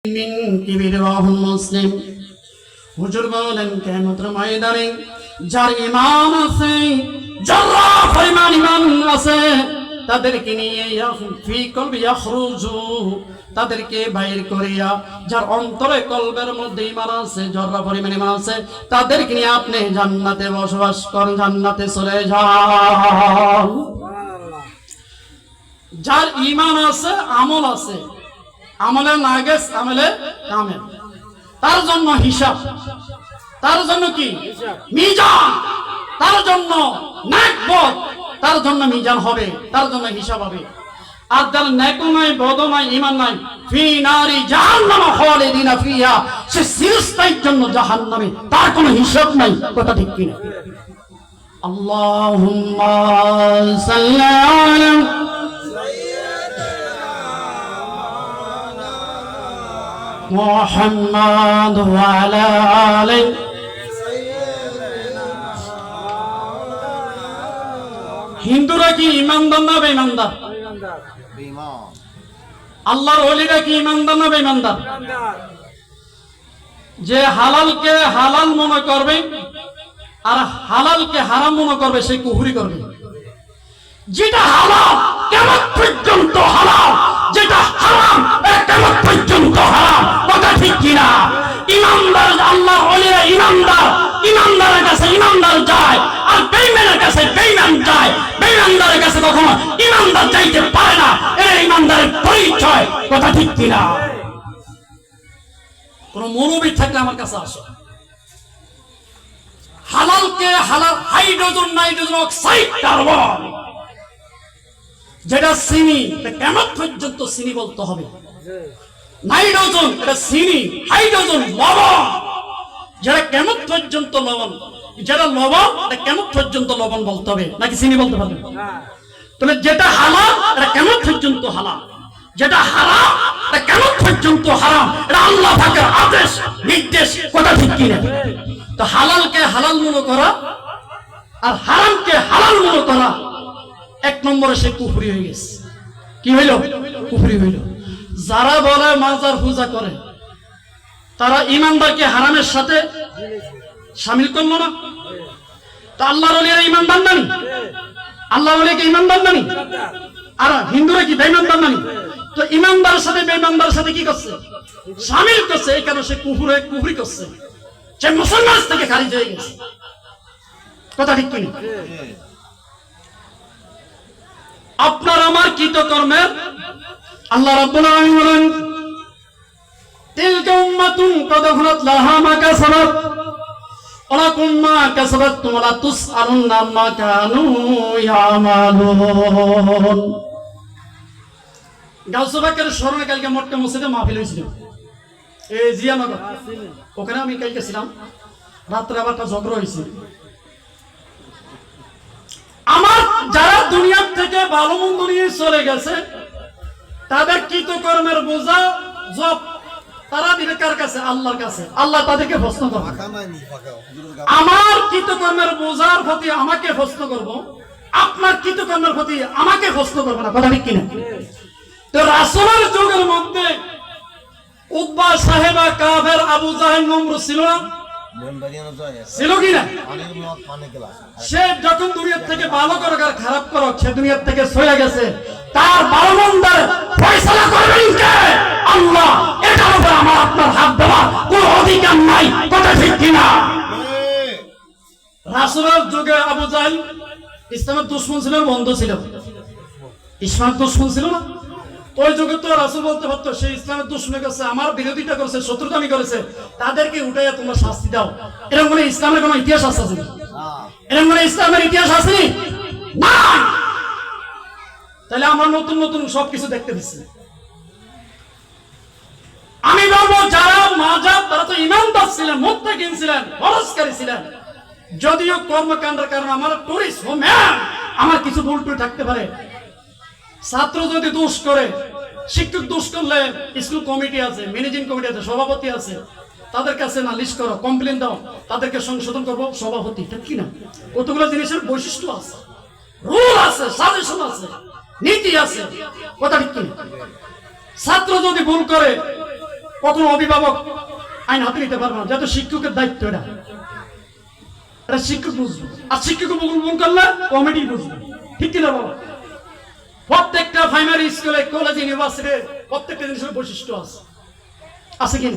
মিন কিবির রাহুল মুসলিম হুজুর বলেন কিয়ামতের ময়দানে যার ঈমান আছে, যারা পরিমাণ ঈমান আছে, তাদেরকে নিয়ে ফি কলবি ইয়াখরুজু, তাদেরকে বাইর করিয়া যার অন্তরে কলবের মধ্যে ঈমান আছে, যারা পরিমাণ ঈমান আছে, তাদেরকে নিয়ে আপনি জান্নাতে বসবাস করেন, জান্নাতে চলে যান। যার ঈমান আছে, আমল আছে, আমলে নাগেস আমলে কামেল, তার জন্য হিসাব, তার জন্য কি মিজান, তার জন্য নেকবত, তার জন্য মিজান হবে, তার জন্য হিসাব হবে। আর যার নেক নাই, বদ নাই, ঈমান নাই, ফি নারি জাহান্নাম খালিদিনা ফিহা, সে চিরস্থায়ীর জন্য জাহান্নামে, তার কোনো হিসাব নাই। কথা ঠিক কিনা? আল্লাহুম্মা সাল্লি আলা মুহাম্মাদ ওয়া আলা আলি হিন্দুরা কি ঈমানদার না বেঈমানদার? আল্লাহর ওলিরা কি ঈমানদার না বেঈমানদার? যে হালালকে হালাল মনে করবে আর হালালকে হারাম মনে করবে, সে কুফরি করবে। যেটা হালাল কিয়ামত পর্যন্ত হালাল, যেটা হারাম কিয়ামত পর্যন্ত হারাম। কথা ঠিক কিনা? ঈমানদার, আল্লাহর ওলিরা ঈমানদার, ঈমানদারের কাছে ঈমানদার যায়, আর বেঈমানের কাছে বেঈমান যায়। বেঈমানদারের কাছে কখনো ঈমানদার যাইতে পারে না, এটা ঈমানদারের পরিচয়। কথা ঠিক কিনা? কোন মৌলবী থাকলে আমার কাছে আসো, হালালকে হালাল, হাইড্রোজেন নাইট্রোজেন অক্সাইড কার্বন, যেটা চিনি, কিয়ামত পর্যন্ত চিনি বলতে হবে। নাইট্রোজেন এটা চিনি, হাইড্রোজেন লবণ, যেটা কিয়ামত পর্যন্ত লবণ, যেটা লবণ এটা কিয়ামত পর্যন্ত লবণ বলতে হবে, নাকি চিনি বলতে পারবে? তাহলে যেটা হালাল এটা কিয়ামত পর্যন্ত হালাল, যেটা হারাম এটা কিয়ামত পর্যন্ত হারাম। এটা আল্লাহ পাকের আদেশ, নির্দেশ। কথা ঠিক কিনা? তো হালালকে হালাল মনে করা আর হারামকে হালাল মনে করা, এক নম্বরে সে কুফরি হয়ে গেছে। কি হইল? কুফরি হইল। যারা বলে মাজার পূজা করে, তারা ঈমানদারকে হারামের সাথে শামিল করলো না। তো আল্লাহর ওলিরা ঈমানদার নানি? আল্লাহর ওলিকে ঈমানদার নানি? আর হিন্দুরা কি বেঈমানদার নানি? তো ঈমানদারের সাথে বেঈমানদারের সাথে কি করছে? শামিল করছে। এই কারণে সে কুফরি করছে, সে মুসলমান থেকে খারিজ হয়ে গেছে। কথা ঠিক কিনা? আপনার আমার কৃতকর্মের আল্লাহ রাব্বুল আলামিন বলেন, তিলকা উম্মাতুন ক্বাদ খালাত লাহা মা কাসাবাত ওয়া লাকুম মা কাসাবাতুম ওয়া লা তুসআলুনা আম্মা কানু ইয়ামালুন। গাউসে পাকের স্মরণে কালকে মক্কা মসজিদে মাহফিল হয়েছিল, এই জিয়ানগর, ওখানে আমি কালকে ছিলাম। রাত্রে আবার একটা ঝগড়া হয়েছে। আমার যারা দুনিয়ার থেকে ভালো মন্দ নিয়ে চলে গেছে, তাদের কৃতকর্মের বোঝা জব তারা দিবে কার কাছে? আল্লাহর কাছে। আল্লাহ তাদেরকে প্রশ্ন করবে। আমার কৃতকর্মের বোঝার প্রতি আমাকে প্রশ্ন করব, আপনার কৃতকর্মের প্রতি আমাকে প্রশ্ন করবে না। কথা ঠিক কিনা? তো রাসূলের যুগের মধ্যে উকবা, সাহেবা, কাফের, আবু জাহেল, নমরুদ ছিল না? ছিল কিনা? সে যখন দুনিয়ার থেকে ভালো করুক আর খারাপ করুক, সে দুনিয়ার থেকে চলে গেছে। তার ভালো মন্দের ফয়সালা করবেন কে? আল্লাহ। এটার উপর আমার আপনার হাত দেওয়ার কোনো অধিকার নাই। কথা ঠিক কিনা? রাসূলের যুগে আবু জাহেল ইসলামের দুশমন ছিল, বন্ধ ছিল। ইসলামের দুশমন ছিল না? ওই যুগে তো রাসূল বলতে পারতো, সে ইসলামের দুশমনি করছে, আমার বিরোধিতা করেছে, শত্রুতামি করেছে, তাদেরকে উঠাইয়া তোমরা শাস্তি দাও। এরকম মানে ইসলামের কোন ইতিহাস আছে? এরকম মানে ইসলামের ইতিহাস আছে না? তাহলে আমরা নতুন নতুন সবকিছু দেখতে দিচ্ছি। আমি বলবো, যারা মাজাব, তারা তো ঈমানদার ছিলেন, মুত্তাকিন ছিলেন, ফরজকারী ছিলেন। যদিও কর্মকাণ্ডের কারণে আমার টুরিস্ট হোম্যান, আমার কিছু ভুল টুল থাকতে পারে। ছাত্র যদি দোষ করে, শিক্ষক দোষ করলে স্কুল কমিটি আছে, ম্যানেজিং কমিটি আছে, সভাপতি আছে, তাদের কাছে নালিশ করো, কমপ্লেন দাও, তাদেরকে সংশোধন করবো সভাপতি। ঠিক কিনা? কতগুলো জিনিসের বৈশিষ্ট্য আছে, রুল আছে, সাজেশন আছে, নীতি আছে। কথা ঠিক কিনা? ছাত্র যদি ভুল করে, কত অভিভাবক আইন হাতে নিতে পারবে না, যেহেতু শিক্ষকের দায়িত্ব এটা। এটা শিক্ষক বুঝবে, আর শিক্ষক মন করলে কমিটি বুঝবে, ঠিক কিনা বলো? প্রত্যেকটা প্রাইমারি স্কুলে, কলেজ, ইউনিভার্সিটির প্রত্যেকটা জিনিসের বৈশিষ্ট্য আছে, আছে কিনা?